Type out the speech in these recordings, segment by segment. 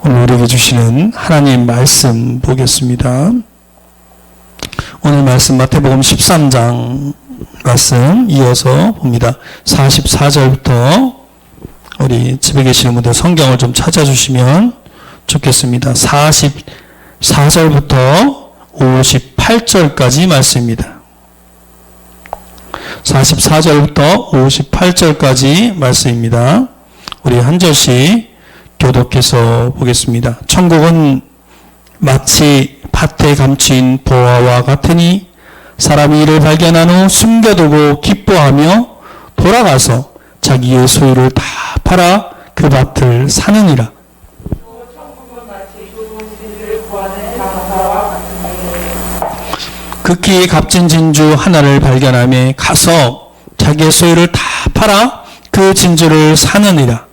오늘 우리에게 주시는 하나님 말씀 보겠습니다. 오늘 말씀 마태복음 13장 말씀 이어서 봅니다. 44절부터 우리 집에 계시는 분들 성경을 좀 찾아주시면 좋겠습니다. 44절부터 58절까지 말씀입니다. 44절부터 58절까지 말씀입니다. 우리 한 절씩 교독해서 보겠습니다. 천국은 마치 밭에 감춘 보화와 같으니 사람이 이를 발견한 후 숨겨두고 기뻐하며 돌아가서 자기의 소유를 다 팔아 그 밭을 사느니라. 극히 값진 진주 하나를 발견하며 가서 자기의 소유를 다 팔아 그 진주를 사느니라.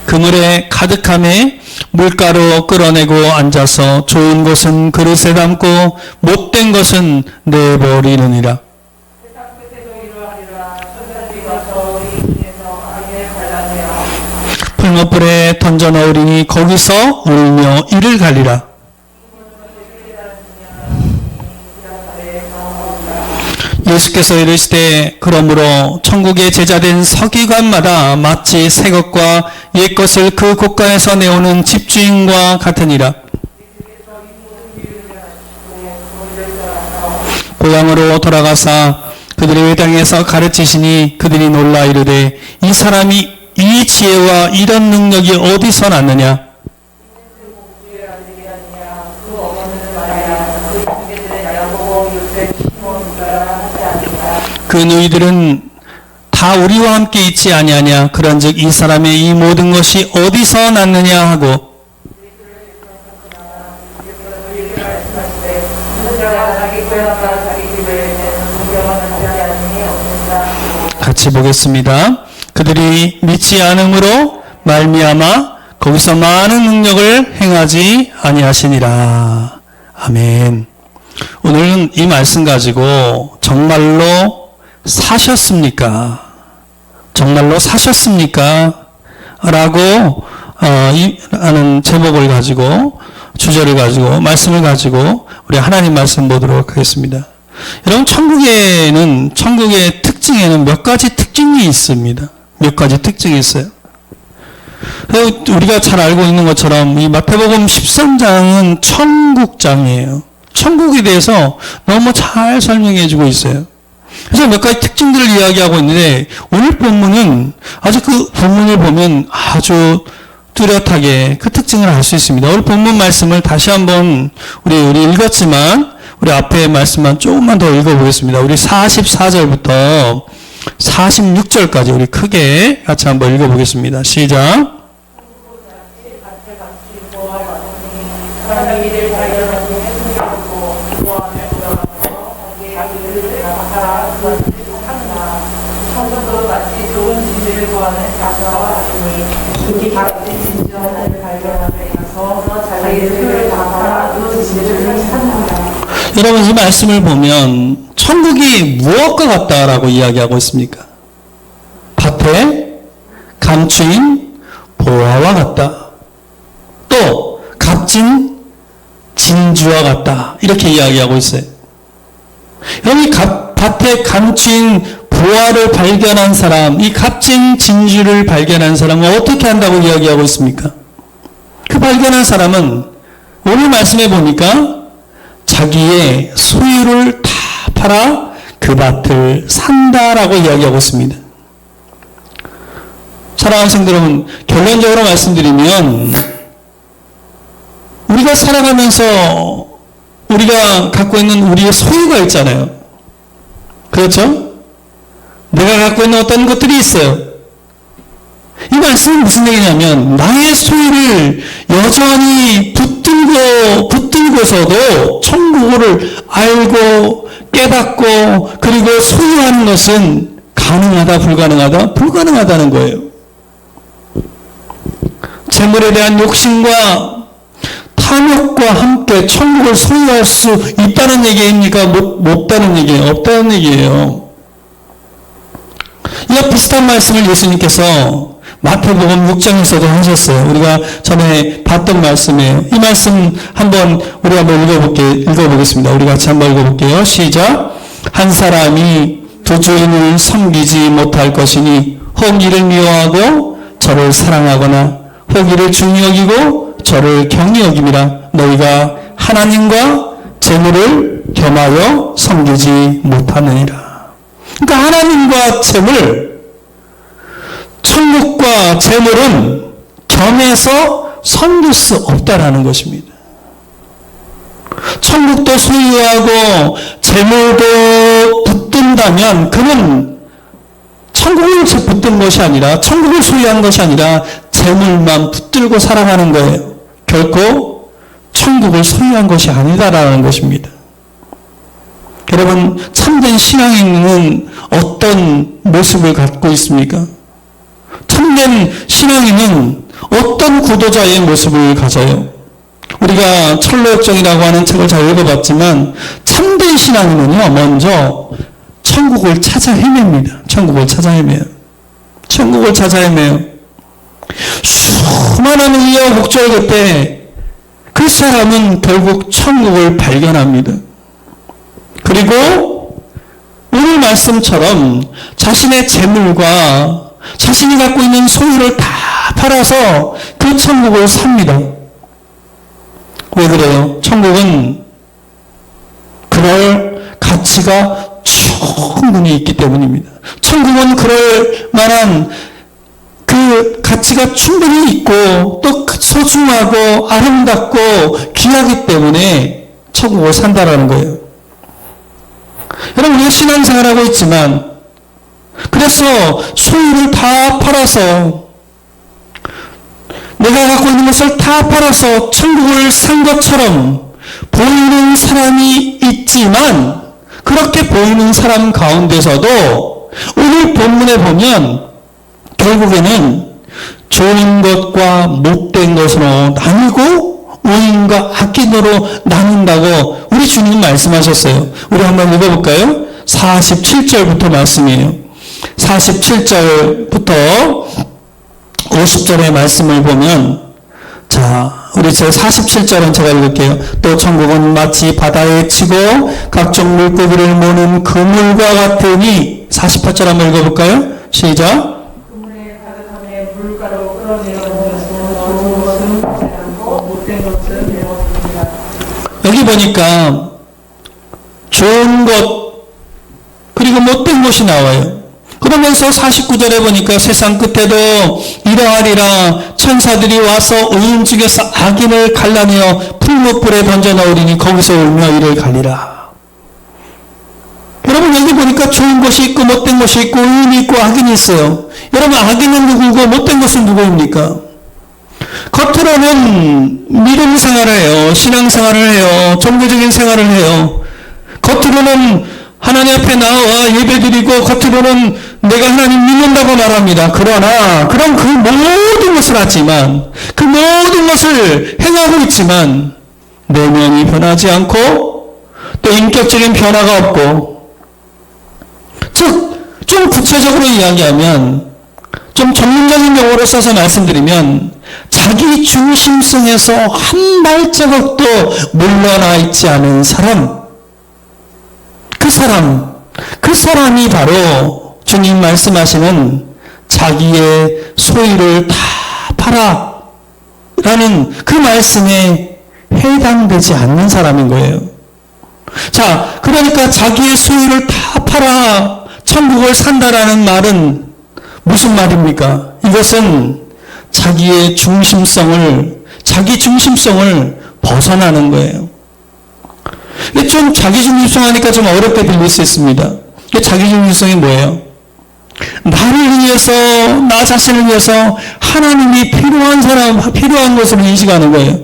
그물에 가득함에 물가로 끌어내고 앉아서 좋은 것은 그릇에 담고 못된 것은 내버리느니라. 풀무불에 던져 넣으리니 거기서 울며 이를 갈리라. 예수께서 이르시되 그러므로 천국의 제자된 서기관마다 마치 새 것과 옛 것을 그 곳간에서 내오는 집주인과 같으니라. 고향으로 돌아가사 그들의 회당에서 가르치시니 그들이 놀라 이르되 이 사람이 이 지혜와 이런 능력이 어디서 났느냐. 그 너희들은 다 우리와 함께 있지 아니하냐. 그런즉 이 사람의 이 모든 것이 어디서 났느냐 하고 같이 보겠습니다. 그들이 믿지 않음으로 말미암아 거기서 많은 능력을 행하지 아니하시니라. 아멘. 오늘은 이 말씀 가지고 정말로 사셨습니까? 정말로 사셨습니까? 라고 하는 제목을 가지고 주제를 가지고 말씀을 가지고 우리 하나님 말씀 보도록 하겠습니다. 여러분, 천국의 특징에는 몇 가지 특징이 있습니다. 몇 가지 특징이 있어요. 우리가 잘 알고 있는 것처럼 이 마태복음 13장은 천국장이에요. 천국에 대해서 너무 잘 설명해 주고 있어요. 그래서 몇 가지 특징들을 이야기하고 있는데 오늘 본문은 아주 그 본문을 보면 아주 뚜렷하게 그 특징을 알 수 있습니다. 오늘 본문 말씀을 다시 한번 우리 읽었지만 우리 앞에 말씀만 조금만 더 읽어보겠습니다. 우리 44절부터 46절까지 우리 크게 같이 한번 읽어보겠습니다. 시작. 여러분, 이 말씀을 보면 천국이 무엇과 같다라고 이야기하고 있습니까? 밭에 감추인 보화와 같다. 또 값진 진주와 같다. 이렇게 이야기하고 있어요. 여러분, 이 밭에 감추인 보화를 발견한 사람, 이 값진 진주를 발견한 사람은 어떻게 한다고 이야기하고 있습니까? 그 발견한 사람은 오늘 말씀해 보니까 자기의 소유를 다 팔아 그 밭을 산다라고 이야기하고 있습니다. 사랑하는 성도 여러분, 결론적으로 말씀드리면 우리가 살아가면서 우리가 갖고 있는 우리의 소유가 있잖아요. 그렇죠? 내가 갖고 있는 어떤 것들이 있어요. 이 말씀은 무슨 얘기냐면 나의 소유를 여전히 붙들고서도 천국을 알고 깨닫고 그리고 소유하는 것은 가능하다, 불가능하다? 불가능하다는 거예요. 재물에 대한 욕심과 탐욕과 함께 천국을 소유할 수 있다는 얘기입니까? 못다는 얘기예요? 없다는 얘기예요. 이 이와 비슷한 말씀을 예수님께서 마태복음 6장에서도 하셨어요. 우리가 전에 봤던 말씀이에요. 이 말씀 한번 우리 한번 읽어보겠습니다. 우리 같이 한번 읽어볼게요. 시작. 한 사람이 두 주인을 섬기지 못할 것이니 혹 이를 미워하고 저를 사랑하거나 혹 이를 중히 여기고 저를 경히 여김이라. 너희가 하나님과 재물을 겸하여 섬기지 못하느니라. 그러니까 하나님과 재물, 천국과 재물은 겸해서 섬길 수 없다라는 것입니다. 천국도 소유하고 재물도 붙든다면 그는 천국을 붙든 것이 아니라, 천국을 소유한 것이 아니라 재물만 붙들고 살아가는 거예요. 결코 천국을 소유한 것이 아니다라는 것입니다. 여러분, 참된 신앙인은 어떤 모습을 갖고 있습니까? 참된 신앙인은 어떤 구도자의 모습을 가져요? 우리가 철로역정이라고 하는 책을 잘 읽어봤지만 참된 신앙인은요, 먼저 천국을 찾아 헤맵니다. 천국을 찾아 헤매요. 천국을 찾아 헤매요. 수많은 우여곡절 끝에 그 사람은 결국 천국을 발견합니다. 그리고 오늘 말씀처럼 자신의 재물과 자신이 갖고 있는 소유를 다 팔아서 그 천국을 삽니다. 왜 그래요? 천국은 그럴 가치가 충분히 있기 때문입니다. 천국은 그럴 만한 그 가치가 충분히 있고 또 소중하고 아름답고 귀하기 때문에 천국을 산다라는 거예요. 여러분, 우리가 신앙생활하고 있지만 그래서 소유를 다 팔아서 내가 갖고 있는 것을 다 팔아서 천국을 산 것처럼 보이는 사람이 있지만 그렇게 보이는 사람 가운데서도 오늘 본문에 보면 결국에는 좋은 것과 못된 것으로 나누고 의인과 악인으로 나눈다고 우리 주님 말씀하셨어요. 우리 한번 읽어볼까요? 47절부터 말씀이에요. 47절부터 50절의 말씀을 보면, 자, 우리 저 47절은 제가 읽을게요. 또 천국은 마치 바다에 치고 각종 물고기를 모는 그물과 같으니. 48절 한번 읽어볼까요? 시작. 그물에 가득함에 물가로 끌어내려오면서 좋은 것은 않고 못된 것은 내어줍니다. 여기 보니까 좋은 것 그리고 못된 것이 나와요. 그러면서 49절에 보니까 세상 끝에도 이러하리라. 천사들이 와서 의인 중에서 악인을 갈라내어 풀무불에 던져 넣으리니 거기서 울며 이를 갈리라. 여러분, 여기 보니까 좋은 것이 있고 못된 것이 있고 의인이 있고 악인이 있어요. 여러분, 악인은 누구고 못된 것은 누구입니까? 겉으로는 믿음 생활을 해요. 신앙 생활을 해요. 종교적인 생활을 해요. 겉으로는 하나님 앞에 나와 예배드리고 겉으로는 내가 하나님 믿는다고 말합니다. 그러나 그럼 그 모든 것을 하지만, 그 모든 것을 행하고 있지만 내면이 변하지 않고 또 인격적인 변화가 없고, 즉 좀 구체적으로 이야기하면, 좀 전문적인 용어로 써서 말씀드리면 자기 중심성에서 한 발자국도 물러나 있지 않은 사람, 그 사람이 바로 주님 말씀하시는 자기의 소유를 다 팔아 라는 그 말씀에 해당되지 않는 사람인 거예요. 자, 그러니까 자기의 소유를 다 팔아 천국을 산다라는 말은 무슨 말입니까? 이것은 자기 중심성을 벗어나는 거예요. 좀 자기중심성 하니까 좀 어렵게 들릴 수 있습니다. 자기중심성이 뭐예요? 나를 위해서, 나 자신을 위해서 하나님이 필요한 것으로 인식하는 거예요.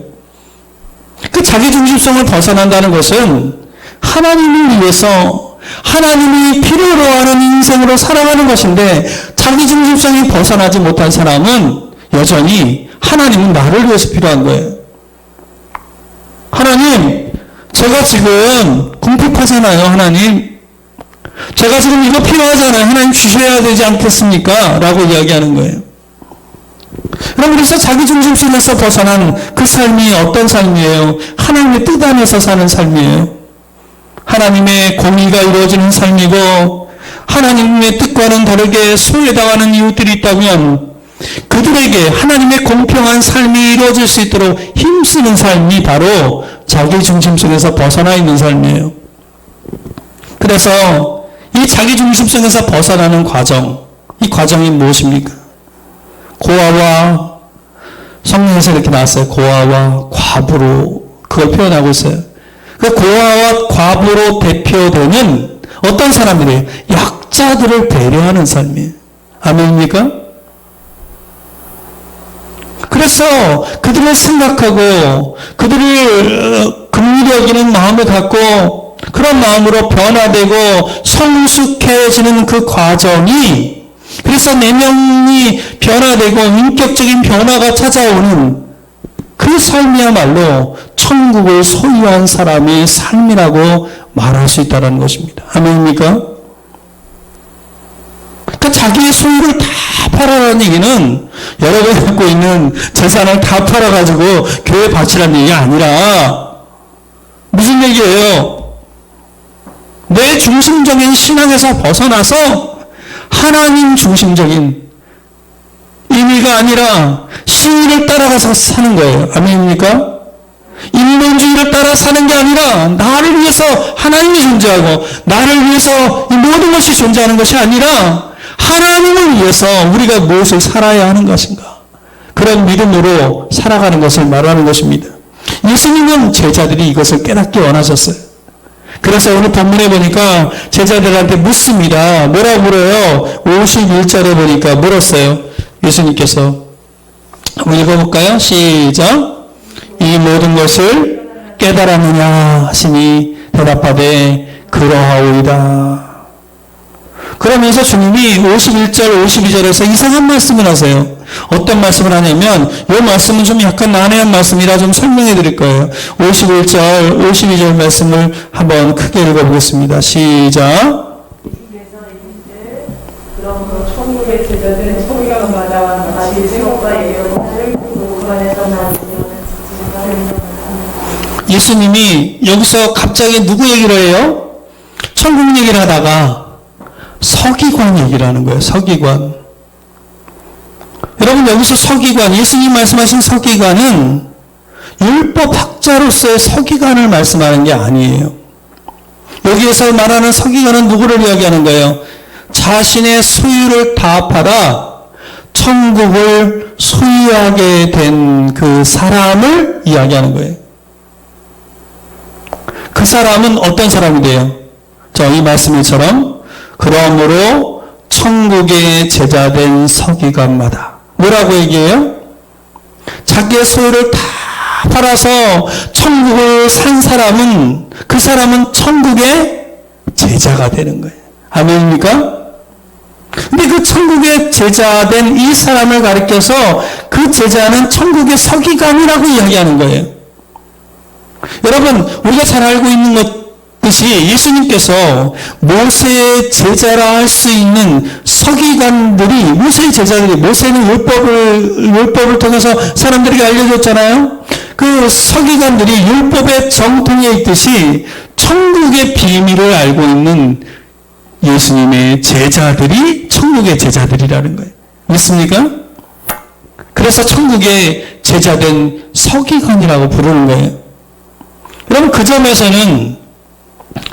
그 자기중심성을 벗어난다는 것은 하나님을 위해서 하나님이 필요로 하는 인생으로 살아가는 것인데, 자기중심성이 벗어나지 못한 사람은 여전히 하나님은 나를 위해서 필요한 거예요. 하나님, 제가 지금 궁핍하잖아요. 하나님, 제가 지금 이거 필요하잖아요. 하나님 주셔야 되지 않겠습니까? 라고 이야기하는 거예요. 여러분, 그래서 자기중심성에서 벗어난 그 삶이 어떤 삶이에요? 하나님의 뜻 안에서 사는 삶이에요. 하나님의 공의가 이루어지는 삶이고, 하나님의 뜻과는 다르게 소외당하는 이웃들이 있다면 그들에게 하나님의 공평한 삶이 이루어질 수 있도록 힘쓰는 삶이 바로 자기중심성에서 벗어나 있는 삶이에요. 그래서 이 자기중심성에서 벗어나는 과정, 이 과정이 무엇입니까? 고아와, 성경에서 이렇게 나왔어요. 고아와 과부로 그걸 표현하고 있어요. 그 고아와 과부로 대표되는 어떤 사람들이에요? 약자들을 배려하는 삶이에요. 아멘입니까? 그래서 그들을 생각하고 그들을 긍휼히 여기는 마음을 갖고 그런 마음으로 변화되고 성숙해지는 그 과정이, 그래서 내면이 변화되고 인격적인 변화가 찾아오는 그 삶이야말로 천국을 소유한 사람의 삶이라고 말할 수 있다는 것입니다. 아멘입니까? 그러니까 자기의 소유를 다 팔아라는 얘기는 여러분이 갖고 있는 재산을 다 팔아가지고 교회 바치라는 얘기가 아니라 무슨 얘기예요? 내 중심적인 신앙에서 벗어나서 하나님 중심적인 의미가 아니라 신의를 따라가서 사는 거예요. 아멘입니까? 인본주의를 따라 사는 게 아니라 나를 위해서 하나님이 존재하고 나를 위해서 이 모든 것이 존재하는 것이 아니라 하나님을 위해서 우리가 무엇을 살아야 하는 것인가, 그런 믿음으로 살아가는 것을 말하는 것입니다. 예수님은 제자들이 이것을 깨닫기 원하셨어요. 그래서 오늘 본문에 보니까 제자들한테 묻습니다. 뭐라고 물어요? 51절에 보니까 물었어요. 예수님께서 한번 읽어볼까요? 시작. 이 모든 것을 깨달았느냐 하시니 대답하되 그러하오이다. 그러면서 주님이 51절, 52절에서 이상한 말씀을 하세요. 어떤 말씀을 하냐면, 이 말씀은 좀 약간 난해한 말씀이라 좀 설명해 드릴 거예요. 51절, 52절 말씀을 한번 크게 읽어보겠습니다. 시작. 그러므로 천국의 제자들은 소리가마다 다시 생각과 예언을 그 안에서 나는 예수님이 여기서 갑자기 누구 얘기를 해요? 천국 얘기를 하다가 서기관 얘기를 하는 거예요. 서기관. 여러분, 여기서 서기관, 예수님 말씀하신 서기관은 율법학자로서의 서기관을 말씀하는 게 아니에요. 여기에서 말하는 서기관은 누구를 이야기하는 거예요? 자신의 소유를 다 팔아 천국을 소유하게 된 그 사람을 이야기하는 거예요. 그 사람은 어떤 사람이 돼요? 자, 이 말씀처럼 그러므로 천국의 제자된 서기관마다 뭐라고 얘기해요? 자기의 소유를 다 팔아서 천국을 산 사람은, 그 사람은 천국의 제자가 되는 거예요. 아멘입니까? 근데 그 천국의 제자된 이 사람을 가리켜서 그 제자는 천국의 서기관이라고 이야기하는 거예요. 여러분, 우리가 잘 알고 있는 것듯이 예수님께서 모세의 제자라 할 수 있는 서기관들이, 모세의 제자들이, 모세는 율법을 통해서 사람들에게 알려줬잖아요. 그 서기관들이 율법의 정통에 있듯이 천국의 비밀을 알고 있는 예수님의 제자들이 천국의 제자들이라는 거예요. 믿습니까? 그래서 천국의 제자된 서기관이라고 부르는 거예요. 여러분, 그 점에서는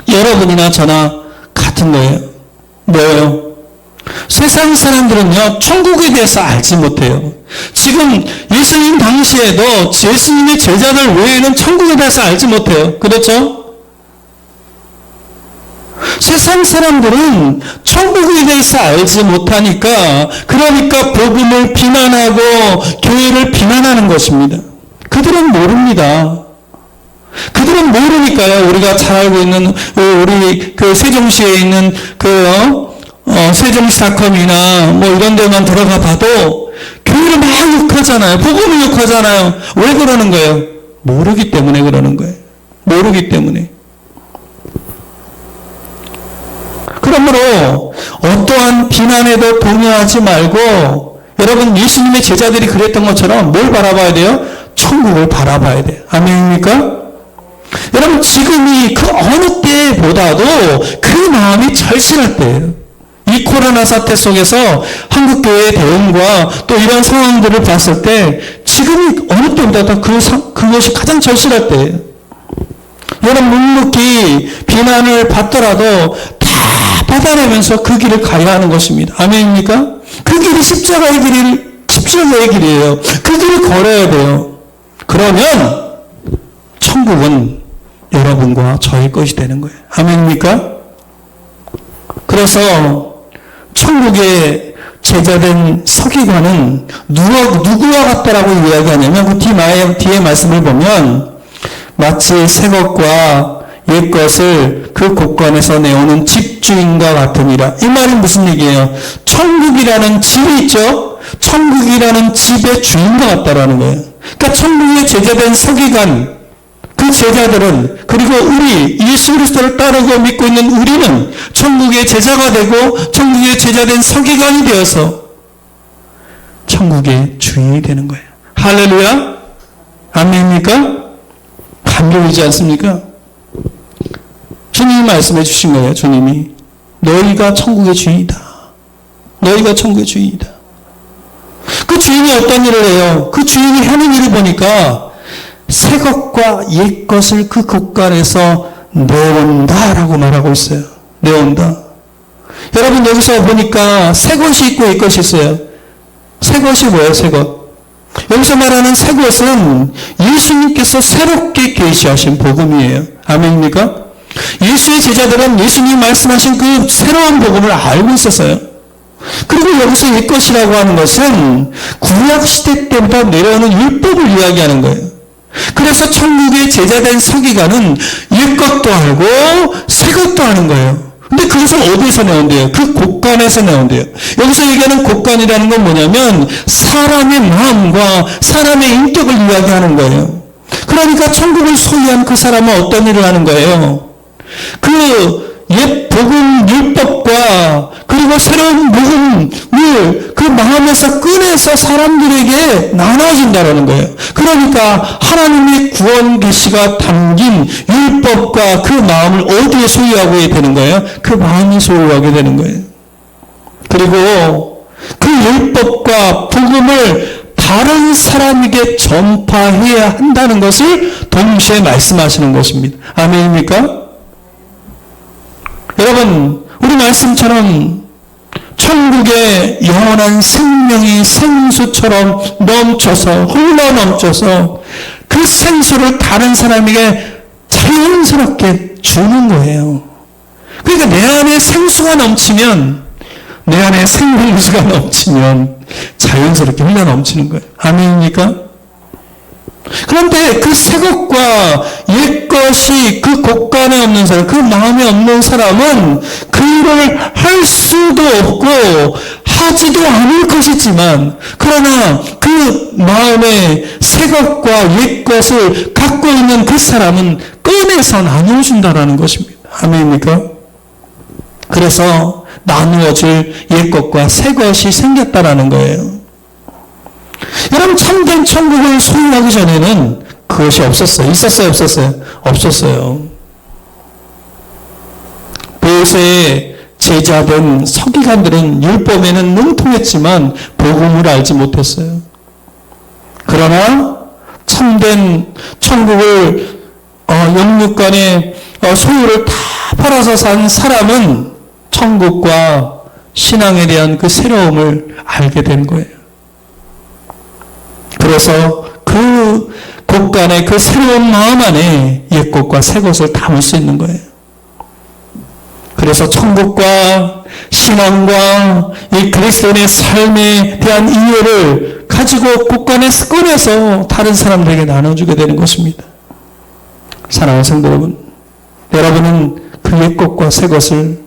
여러분이나 저나 같은 거예요. 뭐예요? 세상 사람들은요, 천국에 대해서 알지 못해요. 지금 예수님 당시에도 예수님의 제자들 외에는 천국에 대해서 알지 못해요. 그렇죠? 세상 사람들은 천국에 대해서 알지 못하니까, 그러니까 복음을 비난하고 교회를 비난하는 것입니다. 그들은 모릅니다. 그들은 모르니까요. 우리가 잘 알고 있는 우리 그 세종시에 있는 세종시닷컴이나 뭐 이런 데만 들어가 봐도 교회를 막 욕하잖아요. 복음을 욕하잖아요. 왜 그러는 거예요? 모르기 때문에 그러는 거예요. 모르기 때문에. 그러므로 어떠한 비난에도 동요하지 말고 여러분 예수님의 제자들이 그랬던 것처럼 뭘 바라봐야 돼요? 천국을 바라봐야 돼요. 아멘입니까? 여러분 지금이 그 어느 때보다도 그 마음이 절실할 때예요. 이 코로나 사태 속에서 한국교회의 대응과 또 이런 상황들을 봤을 때 지금이 어느 때보다도 그것이 가장 절실할 때예요. 여러분 묵묵히 비난을 받더라도 다 받아내면서 그 길을 가야 하는 것입니다. 아멘입니까? 그 길이 십자가의 길이에요. 그 길을 걸어야 돼요. 그러면 천국은 여러분과 저의 것이 되는 거예요. 아멘입니까? 그래서 천국의 제자된 서기관은 누구와 같다라고 이야기하냐면 그 뒤에 말씀을 보면 마치 새 것과 옛 것을 그 곳간에서 내오는 집주인과 같으니라. 이 말이 무슨 얘기예요? 천국이라는 집이 있죠? 천국이라는 집의 주인과 같다라는 거예요. 그러니까 천국의 제자된 서기관, 그 제자들은, 그리고 우리 예수 그리스도를 따르고 믿고 있는 우리는 천국의 제자가 되고 천국의 제자된 서기관이 되어서 천국의 주인이 되는 거예요. 할렐루야? 아멘입니까? 감격이지 않습니까? 주님이 말씀해 주신 거예요. 주님이 너희가 천국의 주인이다. 너희가 천국의 주인이다. 그 주인이 어떤 일을 해요? 그 주인이 하는 일을 보니까 새 것과 옛 것을 그 곳간에서 내온다라고 말하고 있어요. 내온다. 여러분 여기서 보니까 새 것이 있고 옛 것이 있어요. 새 것이 뭐예요? 새 것. 여기서 말하는 새 것은 예수님께서 새롭게 계시하신 복음이에요. 아멘입니까? 예수의 제자들은 예수님이 말씀하신 그 새로운 복음을 알고 있었어요. 그리고 여기서 옛 것이라고 하는 것은 구약시대 때부터 내려오는 율법을 이야기하는 거예요. 그래서 천국의 제자된 서기관은 옛 것도 알고 새 것도 아는 거예요. 근데 그것을 어디에서 내온대요? 그 곳간에서 내온대요. 여기서 얘기하는 곳간이라는 건 뭐냐면 사람의 마음과 사람의 인격을 이야기하는 거예요. 그러니까 천국을 소유한 그 사람은 어떤 일을 하는 거예요? 그 옛 복음 율법과 그리고 새로운 복음을 그 마음에서 꺼내서 사람들에게 나눠준다는 거예요. 그러니까 하나님의 구원 계시가 담긴 율법과 그 마음을 어디에 소유하게 되는 거예요? 그 마음이 소유하게 되는 거예요. 그리고 그 율법과 복음을 다른 사람에게 전파해야 한다는 것을 동시에 말씀하시는 것입니다. 아멘입니까? 여러분, 우리 말씀처럼 천국의 영원한 생명이 생수처럼 넘쳐서 흘러 넘쳐서 그 생수를 다른 사람에게 자연스럽게 주는 거예요. 그러니까 내 안에 생수가 넘치면, 내 안에 생명수가 넘치면 자연스럽게 흘러 넘치는 거예요. 아멘입니까? 그런데 그 새 것과 옛 것이 그 곳간에 없는 사람, 그 마음에 없는 사람은 그 일을 할 수도 없고 하지도 않을 것이지만, 그러나 그 마음에 새 것과 옛 것을 갖고 있는 그 사람은 꺼내서 나눠준다라는 것입니다. 아멘입니까? 그래서 나누어질 옛 것과 새 것이 생겼다라는 거예요. 여러분, 참된 천국을 소유하기 전에는 그것이 없었어요. 있었어요? 없었어요? 없었어요. 모세의 제자된 서기관들은 율법에는 능통했지만 복음을 알지 못했어요. 그러나 참된 천국을 영육간의 소유를 다 팔아서 산 사람은 천국과 신앙에 대한 그 새로움을 알게 된 거예요. 그래서 그 곳간의 그 새로운 마음 안에 옛 것과 새 것을 담을 수 있는 거예요. 그래서 천국과 신앙과 이 그리스도인의 삶에 대한 이해를 가지고 곳간에서 꺼내서 다른 사람들에게 나눠주게 되는 것입니다. 사랑하는 성도 여러분, 여러분은 그 옛 것과 새 것을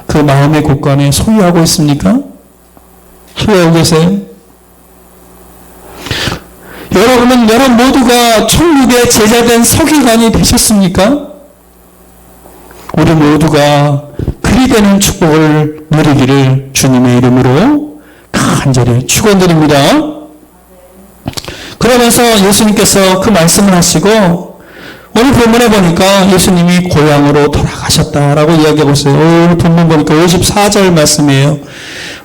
그 마음의 곳간에 소유하고 있습니까? 소유하고 계세요? 여러분 모두가 천국의 제자된 서기관이 되셨습니까? 우리 모두가 그 들이대는 축복을 누리기를 주님의 이름으로 간절히 축원드립니다. 그러면서 예수님께서 그 말씀을 하시고 오늘 본문에 보니까 예수님이 고향으로 돌아가셨다라고 이야기하고 있어요. 오늘 본문 보니까 54절 말씀이에요.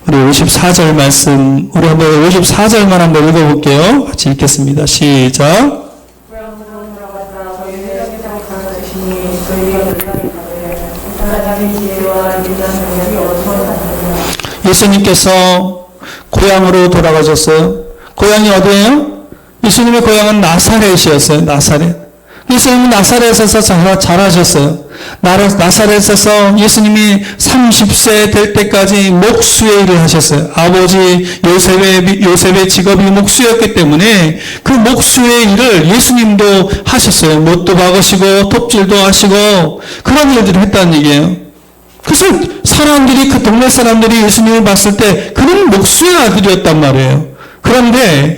우리 54절 말씀, 우리 한번 54절만 한번 읽어볼게요. 같이 읽겠습니다. 시작. 고향으로 돌아가사 거기 회장장을 가르치시니 저희가 연락이 가되 사람의 지혜와 인자한 능력이 어디서 났느냐. 예수님께서 고향으로 돌아가셨어요. 고향이 어디예요? 예수님의 고향은 나사렛이었어요. 나사렛. 예수님은 나사렛에서 자라셨어요. 나사렛에서 예수님이 30세 될 때까지 목수의 일을 하셨어요. 아버지 요셉의 직업이 목수였기 때문에 그 목수의 일을 예수님도 하셨어요. 못도 박으시고 톱질도 하시고 그런 일들을 했다는 얘기예요. 그래서 사람들이, 그 동네 사람들이 예수님을 봤을 때 그는 목수의 아들이었단 말이에요. 그런데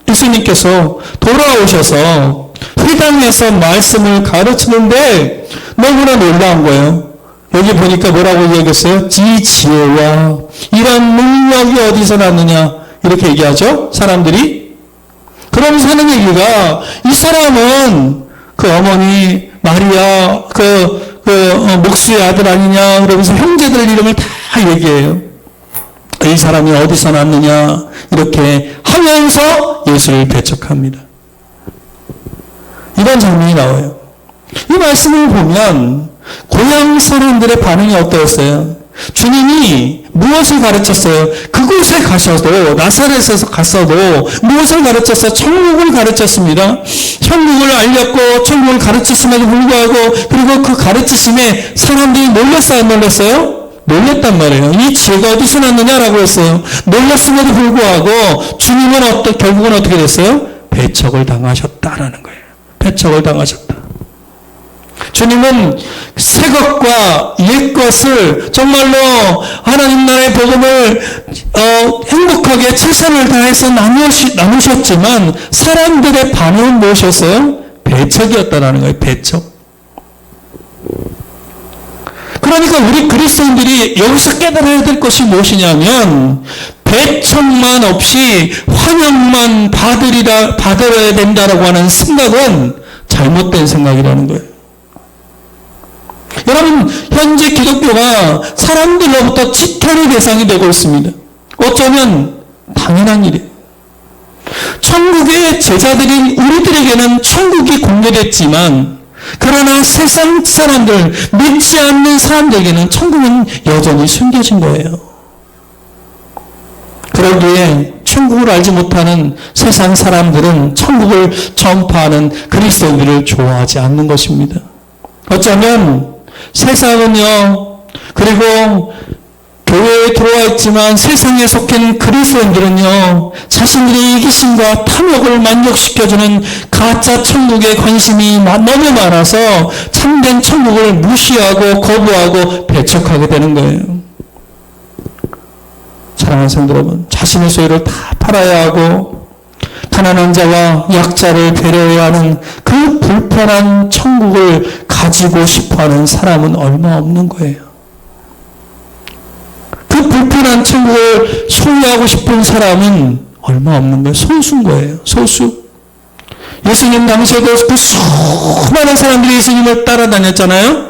예수님께서 돌아오셔서 회당에서 말씀을 가르치는데 너무나 놀라운 거예요. 여기 보니까 뭐라고 얘기했어요? 지 지혜와 이런 능력이 어디서 났느냐 이렇게 얘기하죠. 사람들이. 그러면서 하는 얘기가 이 사람은 그 어머니 마리아 목수의 아들 아니냐 그러면서 형제들 이름을 다 얘기해요. 이 사람이 어디서 났느냐 이렇게 하면서 예수를 배척합니다. 이런 장면이 나와요. 이 말씀을 보면 고향 사람들의 반응이 어떠했어요? 주님이 무엇을 가르쳤어요? 그곳에 가셔도, 나사렛에서 갔어도 무엇을 가르쳤어요? 천국을 가르쳤습니다. 천국을 알렸고 천국을 가르쳤음에도 불구하고, 그리고 그 가르치심에 사람들이 놀랐어요? 안 놀랐어요? 놀랐단 말이에요. 이 지혜가 어디서 났느냐라고 했어요. 놀랐음에도 불구하고 주님은 결국은 어떻게 됐어요? 배척을 당하셨다라는 거예요. 배척을 당하셨다. 주님은 새 것과 옛 것을 정말로 하나님 나라의 복음을 행복하게 최선을 다해서 나누셨지만 사람들의 반응은 무엇이었어요? 배척이었다라는 거예요. 배척. 그러니까 우리 그리스도인들이 여기서 깨달아야 될 것이 무엇이냐면 배척만 없이 환영만 받아야 된다라고 하는 생각은 잘못된 생각이라는 거예요. 여러분, 현재 기독교가 사람들로부터 지탄의 대상이 되고 있습니다. 어쩌면 당연한 일이에요. 천국의 제자들인 우리들에게는 천국이 공개됐지만 그러나 세상 사람들, 믿지 않는 사람들에게는 천국은 여전히 숨겨진 거예요. 그러기에 천국을 알지 못하는 세상 사람들은 천국을 전파하는 그리스도인들을 좋아하지 않는 것입니다. 어쩌면 세상은요, 그리고 교회에 들어와 있지만 세상에 속한 그리스도인들은요, 자신들의 이기심과 탐욕을 만족시켜주는 가짜 천국에 관심이 너무 많아서 참된 천국을 무시하고 거부하고 배척하게 되는 거예요. 사랑하는 성도 여러분, 자신의 소유를 다 팔아야 하고 가난한 자와 약자를 배려해야 하는 그 불편한 천국을 가지고 싶어하는 사람은 얼마 없는 거예요. 그 불편한 천국을 소유하고 싶은 사람은 얼마 없는 거예요. 소수인 거예요. 소수. 예수님 당시에도 그 수많은 사람들이 예수님을 따라다녔잖아요.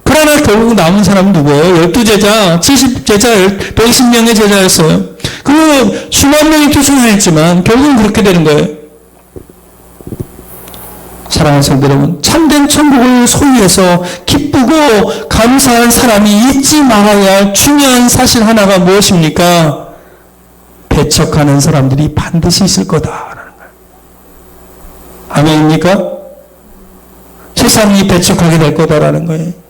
그러나 결국 남은 사람은 누구예요? 12제자, 70제자, 120명의 제자였어요. 그 수만 명이 투순하였지만 결국은 그렇게 되는 거예요. 사랑하는 성도 여러분, 참된 천국을 소유해서 기쁘고 감사한 사람이 잊지 말아야 할 중요한 사실 하나가 무엇입니까? 배척하는 사람들이 반드시 있을 거다라는 거예요. 아멘입니까? 세상이 배척하게 될 거다라는 거예요.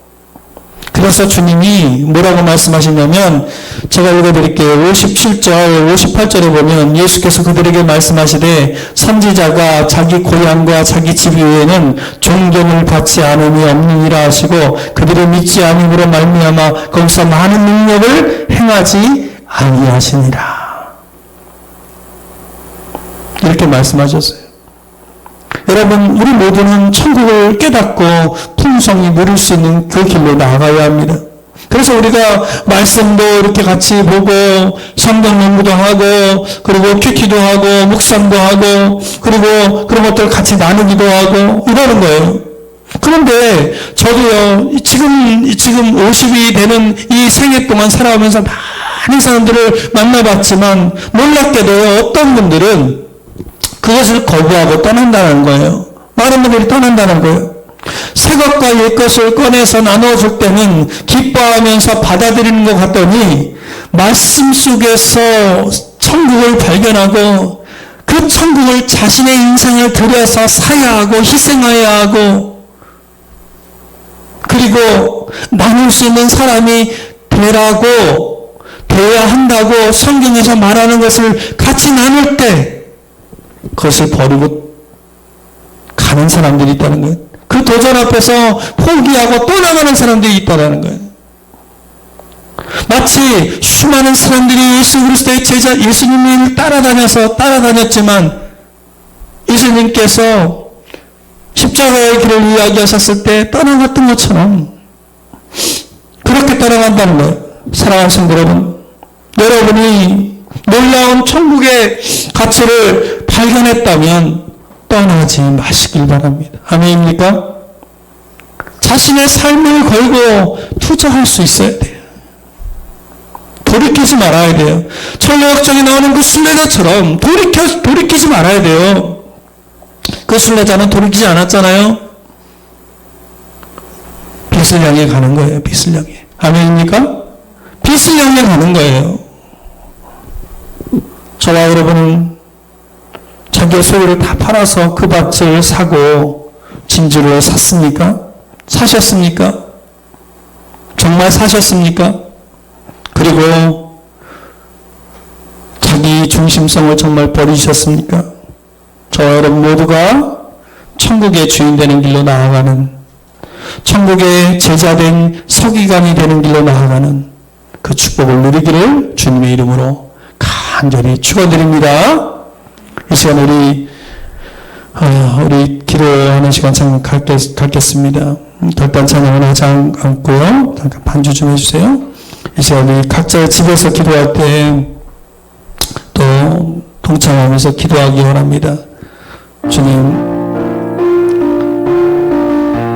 그래서 주님이 뭐라고 말씀하시냐면 제가 읽어드릴게요. 57절, 58절에 보면 예수께서 그들에게 말씀하시되 선지자가 자기 고향과 자기 집 위에는 존경을 받지 않음이 없느니라 하시고 그들이 믿지 않음으로 말미암아 거기서 많은 능력을 행하지 아니하시니라. 이렇게 말씀하셨어요. 여러분, 우리 모두는 천국을 깨닫고 풍성히 누릴 수 있는 그 길로 나아가야 합니다. 그래서 우리가 말씀도 이렇게 같이 보고 성경 공부도 하고 그리고 큐티도 하고 묵상도 하고 그리고 그런 것들 같이 나누기도 하고 이러는 거예요. 그런데 저도요 지금 50이 되는 이 생애 동안 살아오면서 많은 사람들을 만나봤지만 놀랍게도요 어떤 분들은 그것을 거부하고 떠난다는 거예요. 많은 분들이 떠난다는 거예요. 새 것과 옛 것을 꺼내서 나눠줄 때는 기뻐하면서 받아들이는 것 같더니 말씀 속에서 천국을 발견하고 그 천국을 자신의 인생을 들여서 사야 하고 희생해야 하고 그리고 나눌 수 있는 사람이 되어야 한다고 성경에서 말하는 것을 같이 나눌 때 그것을 버리고 가는 사람들이 있다는 거예요. 그 도전 앞에서 포기하고 떠나가는 사람들이 있다는 거예요. 마치 수많은 사람들이 예수 그리스도의 제자 예수님을 따라다녔지만 예수님께서 십자가의 길을 이야기하셨을 때 떠나갔던 것처럼 그렇게 떠나간다는 거예요. 사랑하는 성도 여러분, 여러분이 놀라운 천국의 가치를 발견했다면 떠나지 마시길 바랍니다. 아멘입니까? 자신의 삶을 걸고 투자할 수 있어야 돼요. 돌이키지 말아야 돼요. 천국역정에 나오는 그 순례자처럼 돌이키지 말아야 돼요. 그 순례자는 돌이키지 않았잖아요. 빛을 향해 가는 거예요. 빛을 향해. 아멘입니까? 빛을 향해 가는 거예요. 저와 여러분은 자기의 소유를 다 팔아서 그 밭을 사고 진주를 샀습니까? 사셨습니까? 정말 사셨습니까? 그리고 자기 중심성을 정말 버리셨습니까? 저와 여러분 모두가 천국의 주인 되는 길로 나아가는, 천국의 제자된 서기관이 되는 길로 나아가는 그 축복을 누리기를 주님의 이름으로 간절히 축원드립니다. 이 시간 우리 기도하는 시간 잠깐 갖겠습니다. 결단 찬양은 하지 않고요. 잠깐 반주 좀 해주세요. 이 시간 우리 각자 집에서 기도할 때 또 동참하면서 기도하기 원합니다. 주님,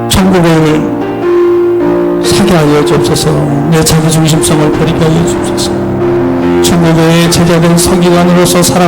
천국을 사게 하여 주옵소서. 내 자기 중심성을 버리게 하여 주옵소서. 천국의 제자된 서기관으로서 살아